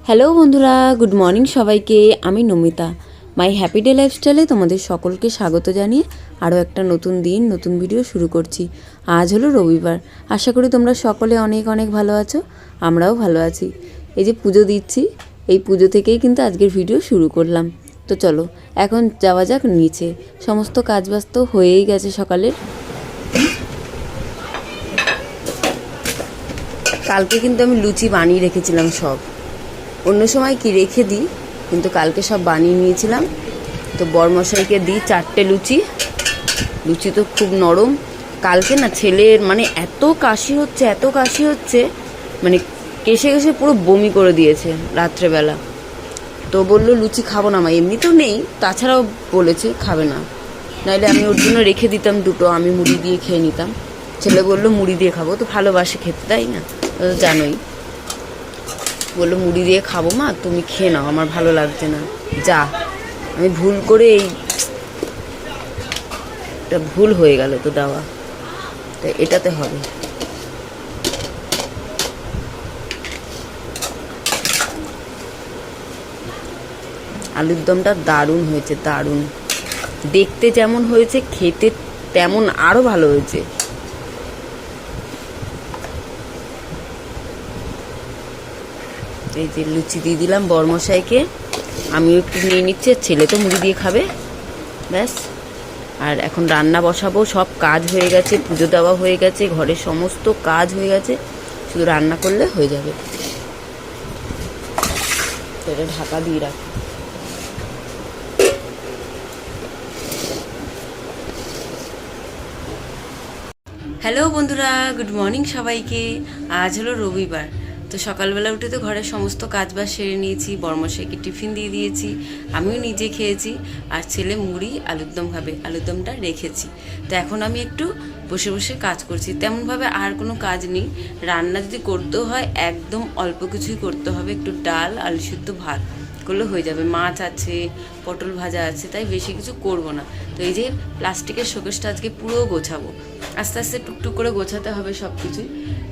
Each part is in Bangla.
হ্যালো বন্ধুরা, গুড মর্নিং সবাইকে। আমি নমিতা, মাই হ্যাপি ডে লাইফস্টাইলে তোমাদের সকলকে স্বাগত জানিয়ে আরও একটা নতুন দিন নতুন ভিডিও শুরু করছি। আজ হলো রবিবার। আশা করি তোমরা সকলে অনেক অনেক ভালো আছো, আমরাও ভালো আছি। এই যে পুজো দিচ্ছি, এই পুজো থেকেই কিন্তু আজকের ভিডিও শুরু করলাম। তো চলো এখন যাওয়া যাক নিচে। সমস্ত কাজবাজ তো হয়েই গেছে সকালের। কালকে কিন্তু আমি লুচি বানিয়ে রেখেছিলাম সব, অন্য সময় কি রেখে দিই, কিন্তু কালকে সব বানিয়ে নিয়েছিলাম। তো বরমশাইকে দিই 4টে লুচি। লুচি তো খুব নরম। কালকে না ছেলের মানে এত কাশি হচ্ছে, মানে কেশে কেশে পুরো বমি করে দিয়েছে রাত্রেবেলা। তো বললো লুচি খাবো না মা, এমনিতেও নেই, তাছাড়াও বলেছে খাবে না, নাহলে আমি ওর জন্য রেখে দিতাম দুটো, আমি মুড়ি দিয়ে খেয়ে নিতাম। ছেলে বললো মুড়ি দিয়ে খাবো, তো ভালোবাসে খেতে, তাই না, জানোই। বললো মুড়ি দিয়ে খাবো মা, তুমি খেয়ে নাও, আমার ভালো লাগছে না। যা, আমি ভুল করে এটা ভুল হয়ে গেল তো দেওয়া, তো এটাতে হবে। আলুর দমটা দারুণ হয়েছে, দারুণ। দেখতে যেমন হয়েছে, খেতে তেমন আরো ভালো হয়েছে। এই যে লুচি দিয়ে দিলাম বরমশাইকে, আমিও একটু নিয়ে নিচ্ছি, ছেলে তো মুড়ি দিয়ে খাবে, ব্যাস। আর এখন রান্না বসাবো, সব কাজ হয়ে গেছে, পুজো দেওয়া হয়ে গেছে, ঘরের সমস্ত কাজ হয়ে গেছে, শুধু রান্না করলে হয়ে যাবে। এটা ঢাকা দিয়ে রাখি। হ্যালো বন্ধুরা, গুড মর্নিং সবাইকে। আজ হলো রবিবার। তো সকালবেলা উঠে তো ঘরের সমস্ত কাজবাজ সেরে নিয়েছি, বরমশাইকে টিফিন দিয়ে দিয়েছি, আমিও নিজে খেয়েছি, আর ছেলে মুড়ি আলুর দম খাবে, আলুর দমটা রেখেছি। তো এখন আমি একটু বসে বসে কাজ করছি, তেমনভাবে আর কোনো কাজ নেই। রান্না যদি করতেও হয় একদম অল্প কিছুই করতে হবে, একটু ডাল, আলু সিদ্ধ, ভাত করলে হয়ে যাবে। মাছ আছে, পটল ভাজা আছে, তাই বেশি কিছু করব না। তো এই যে প্লাস্টিকের শোকেসটা আজকে পুরো গোছাবো, আস্তে আস্তে টুকটুক করে গোছাতে হবে সব কিছুই।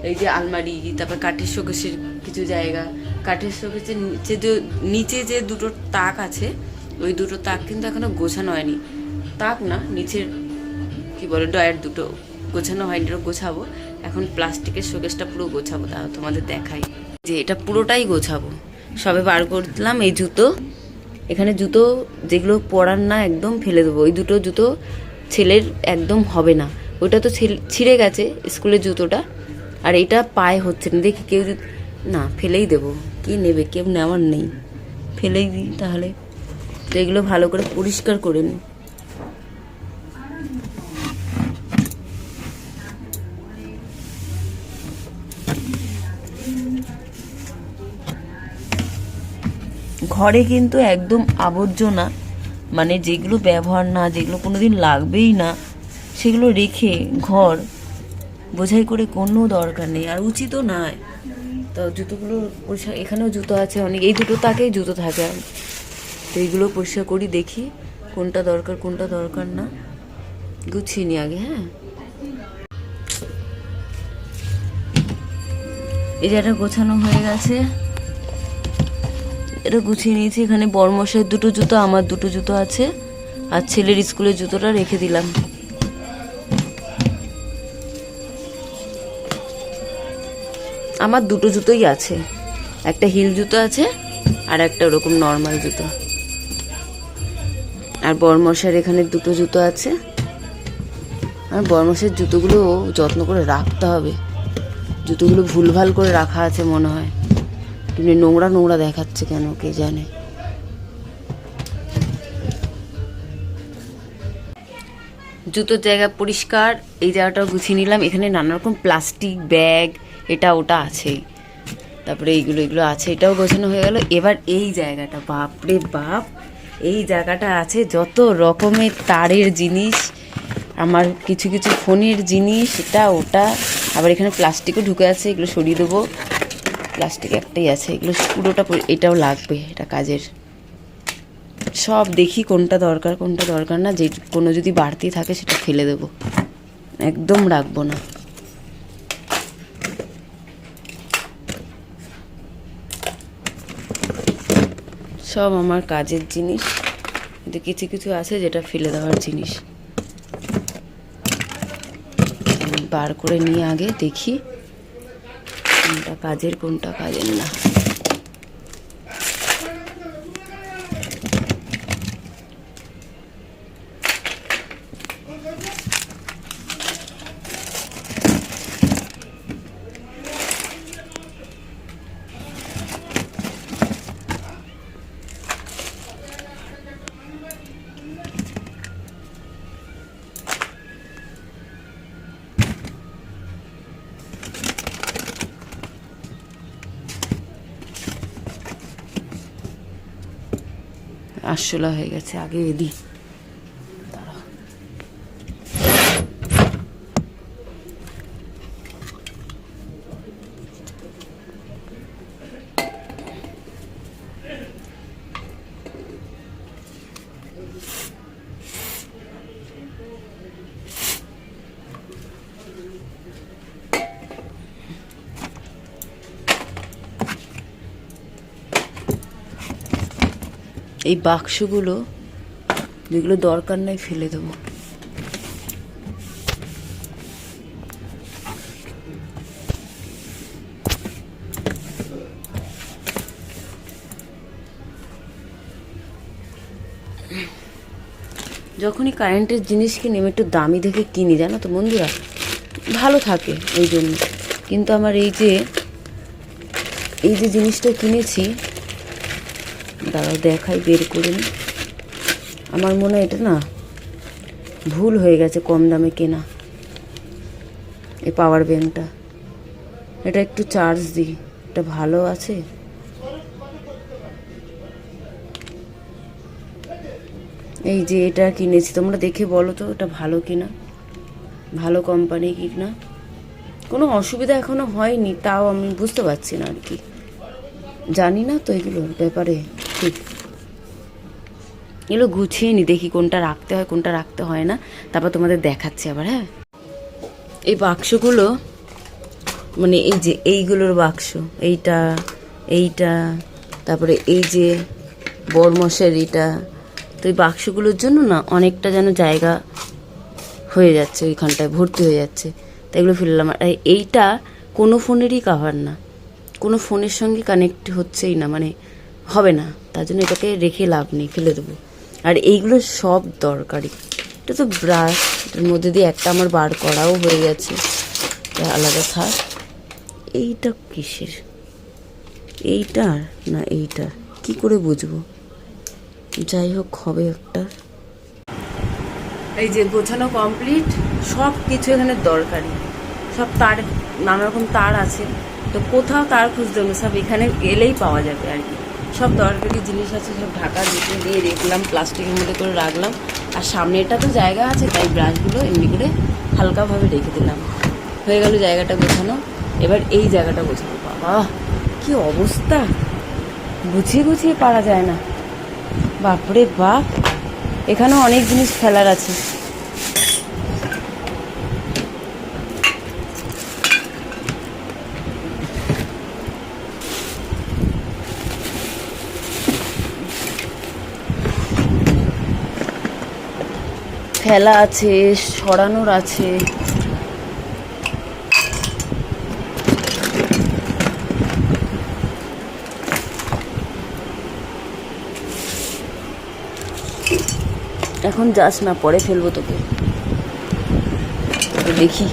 এই যে আলমারি, তারপর কাঠের শোকেসের কিছু জায়গা, কাঠের শোকেসের নিচে যে দুটো তাক আছে, ওই দুটো তাক কিন্তু এখনো গোছানো হয়নি। তাক না, নিচের কি বলে ডয়ার দুটো গোছানো হয়নি, ওটা গোছাবো। এখন প্লাস্টিকের শোকেসটা পুরো গোছাবো, তাও তোমাদের দেখাই যে এটা পুরোটাই গোছাবো। সবে বার করলাম এই জুতো, এখানে জুতো যেগুলো পরার না একদম ফেলে দেবো। ওই দুটো জুতো ছেলের একদম হবে না, ওটা তো ছিঁড়ে গেছে স্কুলের জুতোটা, আর এটা পায়ে হচ্ছে না। দেখি কেউ যদি না, ফেলেই দেবো, কে নেবে, কেউ নেওয়ার নেই, ফেলেই দিই তাহলে। তো এগুলো ভালো করে পরিষ্কার করে নিই। ঘরে কিন্তু একদম আবর্জনা, মানে যেগুলো ব্যবহার না, যেগুলো কোনোদিন লাগবেই না, সেগুলো রেখে ঘর বোঝাই করে কোনো দরকার নেই, আর উচিতও নয়। তো জুতোগুলো পরিষ্কার, এখানেও জুতো আছে অনেক, এই দুটো তাকেই জুতো থাকে, তো এইগুলো পরিষ্কার করি, দেখি কোনটা দরকার কোনটা দরকার না, গুছিয়ে নি আগে। হ্যাঁ, এই যে এটা গোছানো হয়ে গেছে, এটা গুছিয়ে নিয়েছি। এখানে বরমশাইয়ের দুটো জুতো, আমার দুটো জুতো আছে, আর ছেলের স্কুলের জুতোটা রেখে দিলাম। আমার দুটো জুতোই আছে, একটা হিল জুতো আছে আর একটা ওরকম নর্মাল জুতো। আর বরমশাইয়ের এখানে দুটো জুতো আছে। আর বরমশাইয়ের জুতোগুলো যত্ন করে রাখতে হবে, জুতোগুলো ভুলভাল করে রাখা আছে মনে হয়, কিন্তু নোংরা নোংরা দেখাচ্ছে কেন কে জানে। জুতোর জায়গা পরিষ্কার, এই জায়গাটাও গুছিয়ে নিলাম। এখানে নানা রকম প্লাস্টিক ব্যাগ, এটা ওটা আছেই, তারপরে এগুলো আছে, এটাও গোছানো হয়ে গেল। এবার এই জায়গাটা, বাপরে বাপ, এই জায়গাটা আছে যত রকমের তারের জিনিস, আমার কিছু কিছু ফোনের জিনিস, এটা ওটা, আবার এখানে প্লাস্টিকও ঢুকে আছে, এগুলো সরিয়ে দেবো। প্লাস্টিক একটাই আছে, এগুলো পুরোটা, এটাও লাগবে, এটা কাজের। সব দেখি কোনটা দরকার কোনটা দরকার না, যে কোনো যদি বাড়তি থাকে সেটা ফেলে দেবো, একদম রাখবো না। সব আমার কাজের জিনিস, কিন্তু কিছু কিছু আছে যেটা ফেলে দেওয়ার জিনিস। বার করে নিয়ে আগে দেখি কোনটা কাজের কোনটা কাজের না। আরশোলা হয়ে গেছে, আগে এদি এই বাক্সগুলো যেগুলো দরকার নাই ফেলে দেবো। যখনই কারেন্টের জিনিস কিনি আমি একটু দামি দেখে কিনি, জানো তো বন্ধুরা, ভালো থাকে ওই জন্য। কিন্তু আমার এই যে জিনিসটা কিনেছি, দাঁড়াও দেখাই, বের করে নি। আমার মনে হয় এটা না ভুল হয়ে গেছে কম দামে কেনা, এই পাওয়ার ব্যাংকটা। এটা একটু চার্জ দিই, এটা ভালো আছে। এই যে এটা কিনেছি, তোমরা দেখে বলো তো এটা ভালো কিনা, ভালো কোম্পানি কি না। কোনো অসুবিধা এখনো হয়নি, তাও আমি বুঝতে পারছি না আর কি, জানি না তো এগুলোর ব্যাপারে ঠিক। এগুলো গুছিয়ে নি, দেখি কোনটা রাখতে হয় কোনটা রাখতে হয় না, তারপর তোমাদের দেখাচ্ছি আবার। হ্যাঁ, এই বাক্সগুলো মানে এই যে এইগুলোর বাক্স, এইটা তারপরে এই যে বড়মশের এইটা, তো এই বাক্সগুলোর জন্য না অনেকটা যেন জায়গা হয়ে যাচ্ছে, ওইখানটায় ভর্তি হয়ে যাচ্ছে, তাই এগুলো ফেললাম। আর এইটা কোনো ফোনেরই কাভার না, কোনো ফোনের সঙ্গে কানেক্ট হচ্ছেই না, মানে হবে না, তার জন্য এটাকে রেখে লাভ নেই, ফেলে দেবো। আর এইগুলো সব দরকারি। এটা তো ব্রাশ, এটার মধ্যে দিয়ে একটা আমার বার করাও হয়ে গেছে, আলাদা থাক। এইটা কিসের, এইটার না এইটার কি করে বুঝবো, যাই হোক হবে একটা। এই যে গোছানো কমপ্লিট, সব কিছু এখানে দরকারি, সব তার, নানা রকম তার আছে, তো কোথাও তার খুঁজতে হবে, সব এখানে এলেই পাওয়া যাবে আর কি। সব দরকারি জিনিস আছে, সব ঢাকা দিয়ে রেখলাম, প্লাস্টিকের মধ্যে করে রাখলাম। আর সামনে এটা তো জায়গা আছে, তাই ব্রাশগুলো এমনি করে হালকাভাবে রেখে দিলাম। হয়ে গেল জায়গাটা গোছানো। এবার এই জায়গাটা গোছানো, বাবা কি অবস্থা, গুছিয়ে গুছিয়ে পারা যায় না, বাপরে বাপ। এখানেও অনেক জিনিস ফেলার আছে। ফেলা আছে, সরানোর আছে। এখন যাস না, পরে ফেলবো তোকে, দেখি।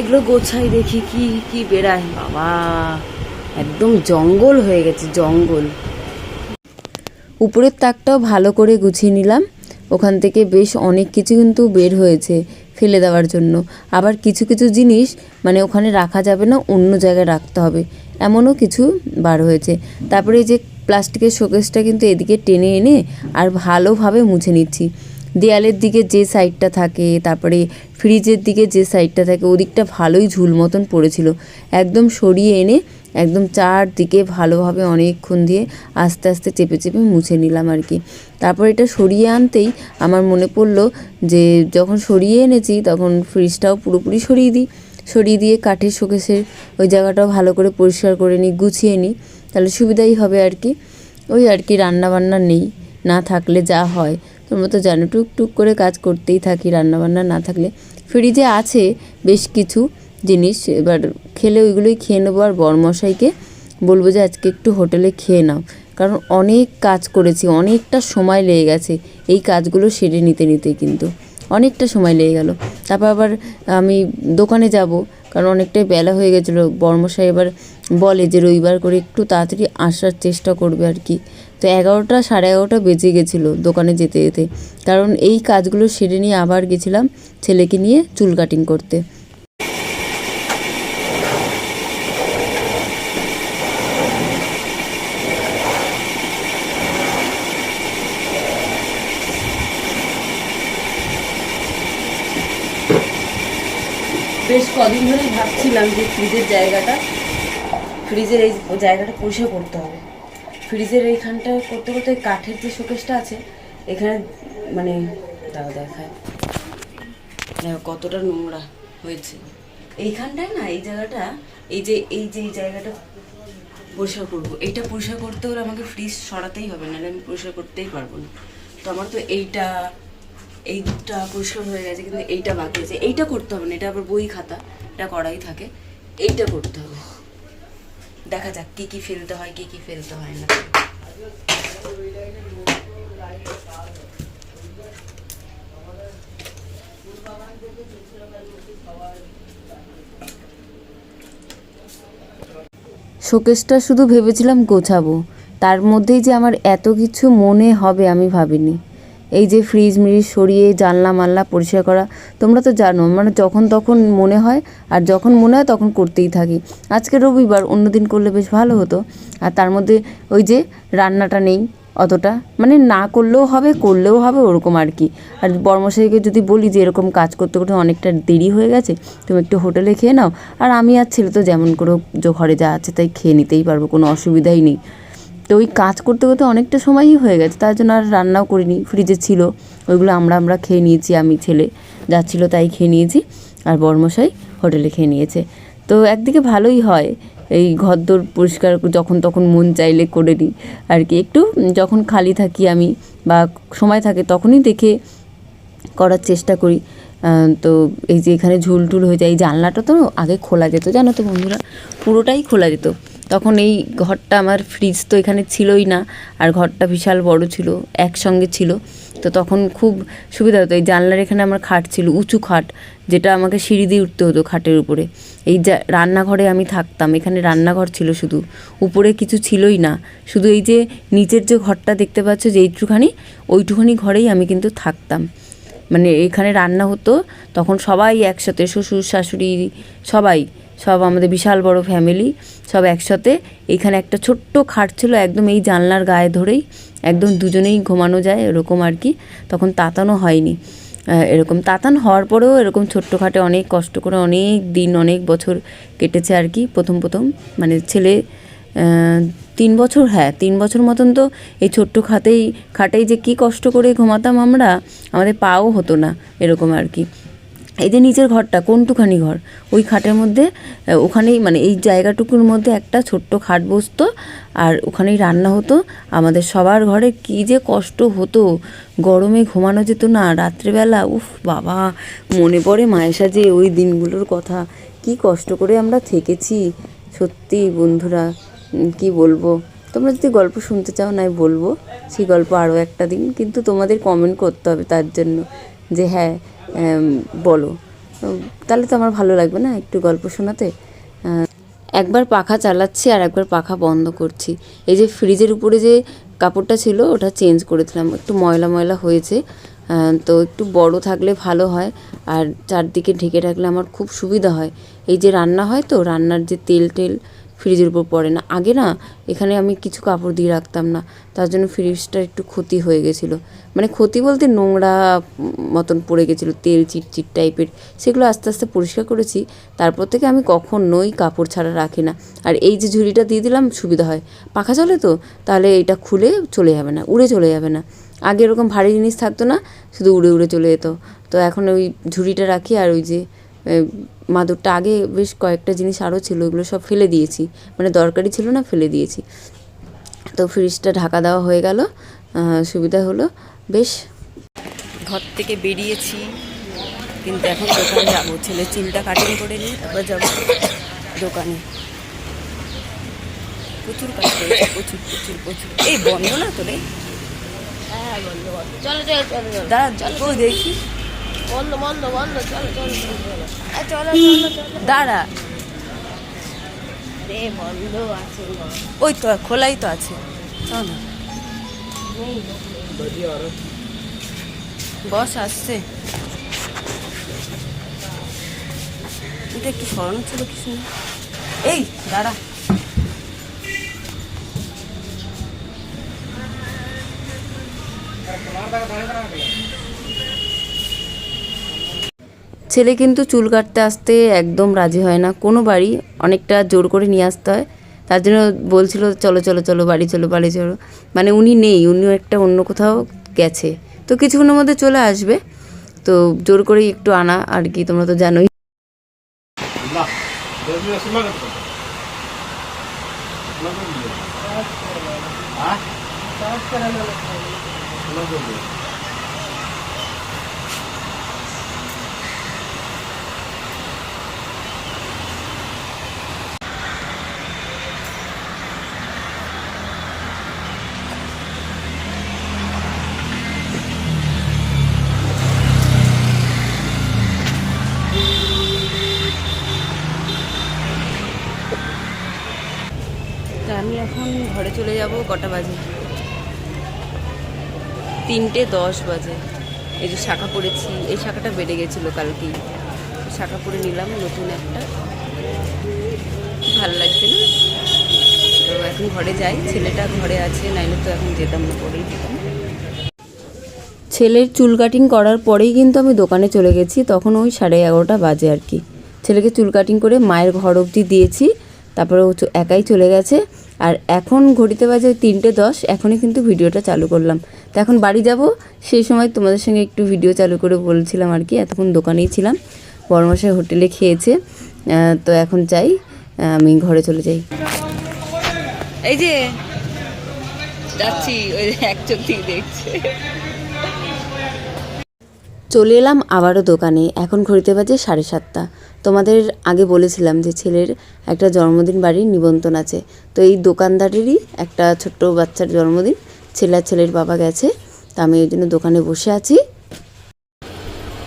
এগুলো গোছাই দেখি কি কি বেরায়। বাবা একদম জঙ্গল হয়ে গেছে, জঙ্গল। উপরের তাকটাও ভালো করে গুছিয়ে নিলাম, ওখান থেকে বেশ অনেক কিছু কিন্তু বের হয়েছে ফেলে দেওয়ার জন্য। আবার কিছু কিছু জিনিস মানে ওখানে রাখা যাবে না, অন্য জায়গায় রাখতে হবে, এমনও কিছু বার হয়েছে। তারপরে এই যে প্লাস্টিকের শোকেসটা কিন্তু এদিকে টেনে এনে আর ভালোভাবে মুছে নিচ্ছি। দেয়ালের দিকে যে সাইডটা থাকে, তারপরে ফ্রিজের দিকে যে সাইডটা থাকে, ওদিকটা ভালোই ঝুল মতন পড়েছিল, একদম সরিয়ে এনে একদম চারদিকে ভালোভাবে অনেকক্ষণ দিয়ে আস্তে আস্তে চেপে চেপে মুছে নিলাম আর কি। তারপর এটা সরিয়ে আনতেই আমার মনে পড়লো যে যখন সরিয়ে এনেছি তখন ফ্রিজটাও পুরোপুরি সরিয়ে দিয়ে কাঠের শোকেসের ওই জায়গাটাও ভালো করে পরিষ্কার করে নিই, গুছিয়ে নিই, তাহলে সুবিধাই হবে আর কি। ওই আর কি, রান্নাবান্না নেই, না থাকলে যা হয় তোমরা তো জানো, টুকটুক করে কাজ করতেই থাকি রান্নাবান্না না থাকলে। ফ্রিজে আছে বেশ কিছু জিনিস, এবার খেলে ওইগুলোই খেয়ে নেবো। আর বরমশাইকে বলবো যে আজকে একটু হোটেলে খেয়ে নাও, কারণ অনেক কাজ করেছি, অনেকটা সময় লেগে গেছে এই কাজগুলো সেরে নিতে কিন্তু অনেকটা সময় লেগে গেল। তারপর আবার আমি দোকানে যাব, কারণ অনেকটাই বেলা হয়ে গেছিলো। বরমশাই এবার বলে যে রবিবার করে একটু তাড়াতাড়ি আসার চেষ্টা করবে আর কি। তো 11টা সাড়ে 11টা বেজে গেছিলো দোকানে যেতে যেতে, কারণ এই কাজগুলো সেরে নিয়ে আবার গেছিলাম ছেলেকে নিয়ে চুল কাটিং করতে। বেশ কদিন ধরেই ভাবছিলাম যে ফ্রিজের এই জায়গাটা পরিষ্কার করতে হবে। ফ্রিজের এইখানটা করতে করতে কাঠের যে শোকেসটা আছে এখানে মানে দেখায় কতটা নোংরা হয়েছে এইখানটায় না। এই জায়গাটা এই জায়গাটা পরিষ্কার করবো, এইটা পরিষ্কার করতে হলে আমাকে ফ্রিজ সরাতেই হবে, নাহলে আমি পরিষ্কার করতেই পারবো না। তো আমার তো এইটা পরিষ্কার হয়ে গেছে, কিন্তু এইটা বাকি আছে, এইটা করতে হবে না, এটা আবার বই খাতা এটা করাই থাকে, এইটা করতে হবে। দেখা যাক কি কি ফেলতে হয় কি কি ফেলতে হয় না। শোকেসটা শুধু ভেবেছিলাম গোছাবো, তার মধ্যেই যে আমার এত কিছু মনে হবে আমি ভাবিনি। এই যে ফ্রিজ মিরিজ সরিয়ে জানলা মানলা পরিষ্কার করা, তোমরা তো জানো মানে যখন তখন মনে হয়, আর যখন মনে হয় তখন করতেই থাকি। আজকে রবিবার, অন্য দিন করলে বেশ ভালো হতো। আর তার মধ্যে ওই যে রান্নাটা নেই অতটা, মানে না করলেও হবে করলেও হবে ওরকম আর কি। আর বর্মশাইকে যদি বলি যে এরকম কাজ করতে করতে অনেকটা দেরি হয়ে গেছে, তুমি একটু হোটেলে খেয়ে নাও, আর আমি আর ছেলে তো যেমন করে ঘরে যা আছে তাই খেয়ে নিতেই পারবো, কোনো অসুবিধাই নেই। তো ওই কাজ করতে করতে অনেকটা সময়ই হয়ে গেছে, তার জন্য আর রান্নাও করিনি, ফ্রিজে ছিল ওইগুলো আমরা খেয়ে নিয়েছি, আমি ছেলে যাচ্ছিলো তাই খেয়ে নিয়েছি, আর বর্মশাই হোটেলে খেয়ে নিয়েছে। তো একদিকে ভালোই হয়, এই ঘরদোর পরিষ্কার যখন তখন মন চাইলে করে নিই আর কি। একটু যখন খালি থাকি আমি বা সময় থাকে তখনই দেখে করার চেষ্টা করি। তো এই যে এখানে ঝুল টুল হয়ে যায়, এই জানলাটা তো আগে খোলা যেত জানো তো বন্ধুরা, পুরোটাই খোলা যেত। তখন এই ঘরটা আমার ফ্রিজ তো এখানে ছিলই না, আর ঘরটা বিশাল বড় ছিল, একসঙ্গে ছিল, তো তখন খুব সুবিধা হতো। এই জানলার এখানে আমার খাট ছিল, উঁচু খাট, যেটা আমাকে সিঁড়ি দিয়ে উঠতে হতো খাটের উপরে। এই রান্নাঘরে আমি থাকতাম, এখানে রান্নাঘর ছিল শুধু, উপরে কিছু ছিলই না, শুধু এই যে নিচের যে ঘরটা দেখতে পাচ্ছ যে ওইটুখানি ঘরেই আমি কিন্তু থাকতাম। মানে এখানে রান্না হতো তখন সবাই একসাথে, শ্বশুর শাশুড়ি সব আমাদের বিশাল বড় ফ্যামিলি, সব একসাথে। এইখানে একটা ছোট্ট খাট ছিল একদম এই জানলার গায়ে ধরেই, একদম দুজনেই ঘুমানো যায় এরকম আর কি। তখন তাতানো হয়নি, এরকম তাতান হওয়ার পরেও এরকম ছোট্ট খাটে অনেক কষ্ট করে অনেক দিন অনেক বছর কেটেছে আর কি। প্রথম মানে ছেলে 3 বছর, 3 বছর মতন তো এই ছোট্ট খাটেই যে কি কষ্ট করে ঘুমাতাম আমরা, আমাদের পাও হতো না এরকম আর কি। এই যে নিচের ঘরটা কোনটুখানি ঘর, ওই খাটের মধ্যে ওখানেই মানে এই জায়গাটুকুর মধ্যে একটা ছোট্ট খাট বসতো, আর ওখানেই রান্না হতো। আমাদের সবার ঘরে কি যে কষ্ট হতো, গরমে ঘুমানো যেত না রাত্রেবেলা। উফ বাবা, মনে পড়ে মায়েশা যে ওই দিনগুলোর কথা, কি কষ্ট করে আমরা থেকেছি সত্যি বন্ধুরা, কি বলবো। তোমরা যদি গল্প শুনতে চাও নাই বলবো সেই গল্প আরও একটা দিন, কিন্তু তোমাদের কমেন্ট করতে হবে তার জন্য যে হ্যাঁ বলো। তাহলে তো আমার ভালো লাগবে না একটু গল্প শোনাতে। একবার পাখা চালাচ্ছি আর একবার পাখা বন্ধ করছি। এই যে ফ্রিজের উপরে যে কাপড়টা ছিল ওটা চেঞ্জ করে দিলাম, একটু ময়লা ময়লা হয়েছে। তো একটু বড় থাকলে ভালো হয়, আর চারদিকে ঢেকে রাখলে আমার খুব সুবিধা হয়। এই যে রান্না হয় তো, রান্নার যে তেল টেল ফ্রিজের উপর পড়ে না। আগে না এখানে আমি কিছু কাপড় দিয়ে রাখতাম না, তার জন্য ফ্রিজটা একটু ক্ষতি হয়ে গেছিলো। মানে ক্ষতি বলতে নোংরা মতন পড়ে গেছিলো, তেল চিটচিট টাইপের। সেগুলো আস্তে আস্তে পরিষ্কার করেছি। তারপর থেকে আমি কখনোই কাপড় ছাড়া রাখি না। আর এই যে ঝুড়িটা দিয়ে দিলাম সুবিধা হয়, পাখা চলে তো, তাহলে এটা খুলে চলে যাবে না, উড়ে চলে যাবে না। আগে এরকম ভারী জিনিস থাকতো না, শুধু উড়ে উড়ে চলে যেত। তো এখন ওই ঝুড়িটা রাখি। আর ওই যে মাদুরটা, আগে বেশ কয়েকটা জিনিস আরও ছিল, ওগুলো সব ফেলে দিয়েছি, মানে দরকারি ছিল না, ফেলে দিয়েছি। তো ফ্রিজটা ঢাকা দেওয়া হয়ে গেল, সুবিধা হলো বেশ। ঘর থেকে বেরিয়েছি, কিন্তু এখন দোকানে যাবো। ছেলে চুলটা কাটিং করে নিই, তারপর যাবো দোকানে। প্রচুর কাজ করেছে, প্রচুর প্রচুর প্রচুর। এই বন্ধ না তোলে? হ্যাঁ বন্ধ বন্ধ, চলো চলো চলো চলো দাঁড়া চলো দেখি। বন্ধ বন্ধ বন্ধ, চলো চলো চলো চলো চলো চলো চলো। দাঁড়া, রে বন্ধ আছে না। ওই তো খোলাই তো আছে, চল না। বস আসছে, এটা একটু সরানো ছিল কিছু না। এই দাঁড়া, ছেলে কিন্তু চুল কাটতে আসতে একদম রাজি হয় না কোনো বাড়ি, অনেকটা জোর করে নিয়ে আসতে হয়। তার জন্য বলছিল চলো চলো চলো বাড়ি চলো বাড়ি চলো, মানে উনি নেই, উনিও একটা অন্য কোথাও গেছে, তো কিছুক্ষণের মধ্যে চলে আসবে। তো জোর করেই একটু আনা আর কি, তোমরা তো জানোই। তা আমি এখন ঘরে চলে যাব। কটা বাজে? 3:10 বাজে। এই যে শাখা পরেছি, এই শাখাটা বেড়ে গেছিলো কালকেই, শাখা পরে নিলাম নতুন একটা, ভালো লাগছে না। তো এখন ঘরে যাই, ছেলেটা ঘরে আছে, নাইলে তো এখন যেতাম না, পরেই যেতাম। ছেলের চুল কাটিং করার পরেই কিন্তু আমি দোকানে চলে গেছি, তখন ওই 11:30 বাজে আর কি। ছেলেকে চুল কাটিং করে মায়ের ঘর অবধি দিয়েছি, তারপরে ও একাই চলে গেছে। আর এখন ঘড়িতে বাজে 3:10, এখনই কিন্তু ভিডিওটা চালু করলাম। তো এখন বাড়ি যাব, সেই সময় তোমাদের সঙ্গে একটু ভিডিও চালু করে বলছিলাম আর কি। এতক্ষণ দোকানেই ছিলাম, বড়মশাই হোটেলে খেয়েছে। তো এখন যাই, আমি ঘরে চলে যাই। এই যে যাচ্ছি, ওই এক চোখ দিয়ে দেখছে। চলে এলাম আবারও দোকানে, এখন ঘড়িতে বাজে 7:30। তোমাদের আগে বলেছিলাম যে ছেলের একটা জন্মদিন বাড়ির নিমন্ত্রণ আছে। তো এই দোকানদারেরই একটা ছোট্ট বাচ্চার জন্মদিন, ছেলে আর ছেলের বাবা গেছে, তা আমি ওই জন্য দোকানে বসে আছি।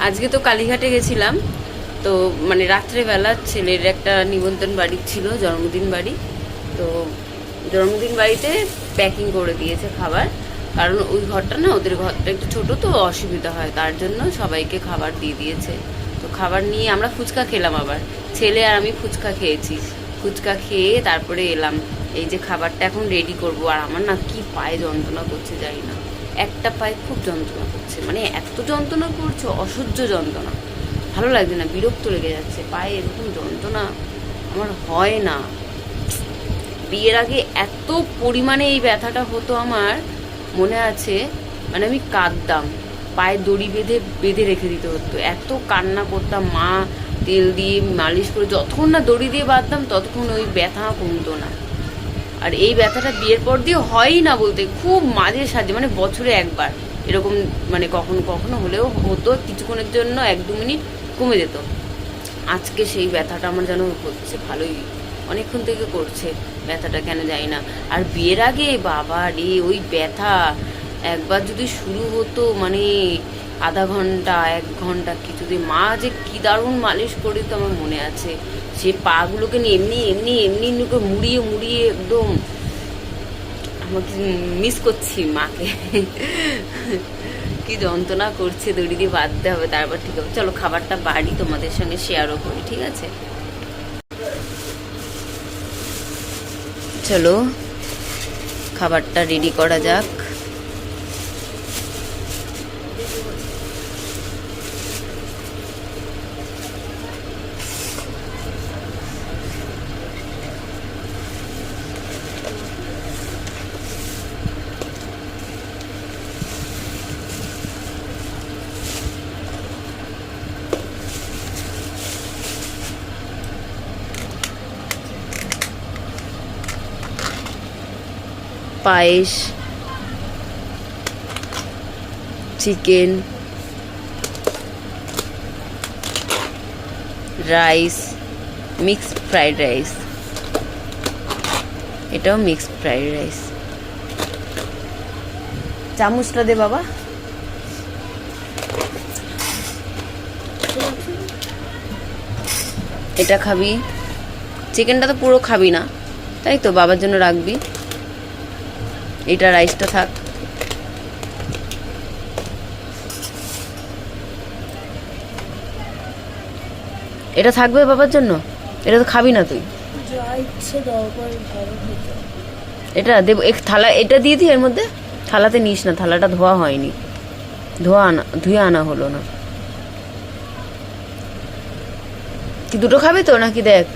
আজকে তো কালীঘাটে গেছিলাম, তো মানে রাত্রেবেলা ছেলের একটা নিমন্ত্রণ বাড়ি ছিল, জন্মদিন বাড়ি। তো জন্মদিন বাড়িতে প্যাকিং করে দিয়েছে খাবার, কারণ ওই ঘরটা না, ওদের ঘরটা একটু ছোটো তো অসুবিধা হয়, তার জন্য সবাইকে খাবার দিয়ে দিয়েছে। তো খাবার নিয়ে আমরা ফুচকা খেলাম, আবার ছেলে আর আমি ফুচকা খেয়েছি। ফুচকা খেয়ে তারপরে এলাম, এই যে খাবারটা এখন রেডি করব। আর আমার না কি পায়ে যন্ত্রণা করছে জানি না, একটা পায়ে খুব যন্ত্রণা করছে, মানে এত যন্ত্রণা করছে, অসহ্য যন্ত্রণা, ভালো লাগছে না, বিরক্ত লেগে যাচ্ছে। পায়ে এরকম যন্ত্রণা আমার হয় না। বিয়ের আগে এত পরিমাণে এই ব্যথাটা হতো আমার, মনে আছে, মানে আমি কাঁদতাম, পায়ে দড়ি বেঁধে বেঁধে রেখে দিতে হতো, এত কান্না করতাম। মা তেল দিয়ে মালিশ করে যতক্ষণ না দড়ি দিয়ে বাঁধতাম ততক্ষণ ওই ব্যথা কমতো না। আর এই ব্যথাটা বিয়ের পর দিয়ে হয়ই না বলতে, খুব মাঝে সাঝে, মানে বছরে একবার এরকম, মানে কখনো কখনো হলেও হতো, কিছুক্ষণের জন্য 1-2 মিনিট কমে যেত। আজকে সেই ব্যথাটা আমার যেন হচ্ছে, ভালোই অনেকক্ষণ থেকে করছে ব্যথাটা, কেন জানি না। আর বিয়ের আগে বাবা রে, ওই ব্যথা একবার যদি শুরু হতো, মানে আধা ঘন্টা 1 ঘন্টা কিছুদিন মা যে কি দারুণ মালিশ করে তো আমার মনে আছে। সে পাগুলোকে নিয়ে এমনি এমনি এমনি এমনি করে মুড়িয়ে মুড়িয়ে একদম আমাকে মিস করছি মাকে। কি যন্ত্রণা করছে, দড়ি দিয়ে বাঁধতে হবে তারপর ঠিক হবে। চলো খাবারটা বাড়ি তোমাদের সঙ্গে শেয়ারও করি, ঠিক আছে? চলো খাবারটা রেডি করা যাক। পায়েস, chicken, rice, mixed fried rice, এটাও মিক্সড ফ্রাইড রাইস। চামচটা দে বাবা। এটা খাবি? চিকেনটা তো পুরো খাবি না, তাই তো? বাবার জন্য রাখবি। এটা রাইসটা থাক। এটা থাকবে বাবার জন্য, এটা তো খাবি না তুই। এটা দেব এক থালা, এটা দিয়ে দিই এর মধ্যে। থালাতে নিস না, থালাটা ধোয়া হয়নি, ধুয়ে আনা হলো না। কি দুটো খাবি তো নাকি? দেখ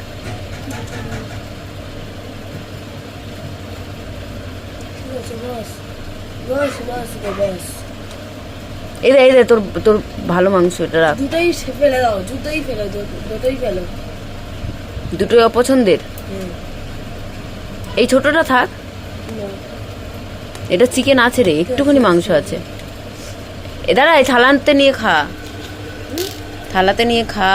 এই রে তোর তোর ভালো মাংস, এটা রাখ। দুটোই ফেলে দাও, দুটোই ফেলো, দুটোই ফেলো। দুটোই অপছন্দের? এই ছোটটা থাক। এটা চিকেন আছে রে, একটুখানি মাংস আছে। এ দাঁড়া, এই থালাতে নিয়ে খা, থালাতে নিয়ে খা।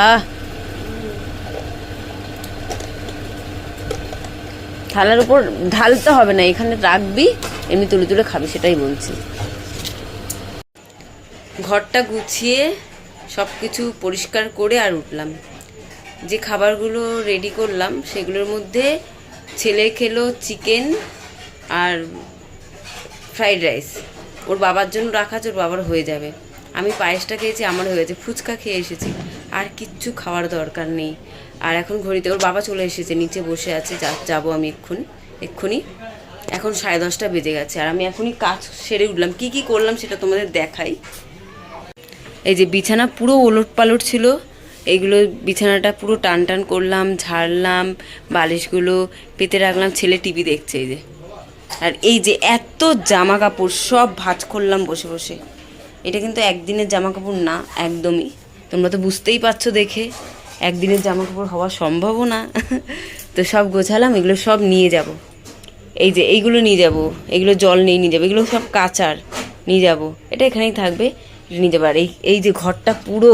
থালার উপর ঢালতে হবে না, এখানে রাখবি, এমনি তুলে তুলে খাবি, সেটাই বলছি। ঘরটা গুছিয়ে সব কিছু পরিষ্কার করে আর উঠলাম। যে খাবারগুলো রেডি করলাম সেগুলোর মধ্যে ছেলে খেলো চিকেন আর ফ্রাইড রাইস। ওর বাবার জন্য রাখা আছে, ওর বাবার হয়ে যাবে। আমি পায়েসটা খেয়েছি, আমার হয়ে গেছে। ফুচকা খেয়ে এসেছি, আর কিচ্ছু খাওয়ার দরকার নেই। আর এখন ঘড়িতে ওর বাবা চলে এসেছে, নিচে বসে আছে, যাবো আমি এক্ষুনি। এখন 10:30 বেজে গেছে, আর আমি এখনই কাজ সেরে উঠলাম। কি কি করলাম সেটা তোমাদের দেখাই। এই যে বিছানা পুরো ওলট পালট ছিল, এইগুলো বিছানাটা পুরো টান টান করলাম, ঝাড়লাম, বালিশগুলো পেতে রাখলাম। ছেলে টিভি দেখছে এই যে। আর এই যে এত জামা কাপড় সব ভাঁজ করলাম বসে বসে। এটা কিন্তু একদিনের জামা কাপড় না একদমই, তোমরা তো বুঝতেই পারছো দেখে। একদিনের জামা কাপড় হওয়া সম্ভবও না। তো সব গোছালাম, এগুলো সব নিয়ে যাব। এই যে এইগুলো নিয়ে যাব, এগুলো জল নিয়ে যাবো, এগুলো সব কাচার নিয়ে যাব। এটা এখানেই থাকবে, নিয়ে যাবো। আর এই যে ঘরটা পুরো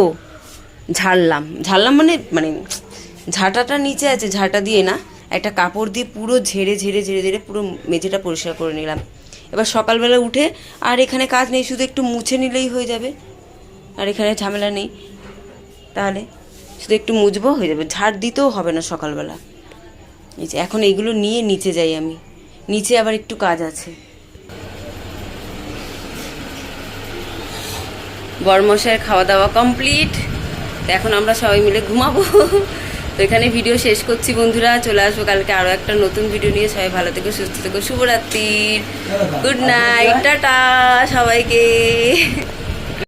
ঝাড়লাম মানে মানে ঝাঁটাটা নিচে আছে, ঝাঁটা দিয়ে না, একটা কাপড় দিয়ে পুরো ঝেড়ে ঝেড়ে ঝেড়ে ঝেড়ে পুরো মেঝেটা পরিষ্কার করে নিলাম। এবার সকালবেলা উঠে আর এখানে কাজ নেই, শুধু একটু মুছে নিলেই হয়ে যাবে। আর এখানে ঝামেলা নেই, তাহলে শুধু একটু মুছবো, হয়ে যাবে। ঝাড় দিতেও হবে না সকালবেলা। এই যে এখন এইগুলো নিয়ে নিচে যাই আমি, নিচে আবার একটু কাজ আছে। বরমশাইয়ের খাওয়া দাওয়া কমপ্লিট, তো এখন আমরা সবাই মিলে ঘুমাবো। তো এখানে ভিডিও শেষ করছি বন্ধুরা, চলে আসবো কালকে আরও একটা নতুন ভিডিও নিয়ে। সবাই ভালো থেকো, সুস্থ থেকো, শুভরাত্রির, গুড নাইট, টাটা সবাইকে।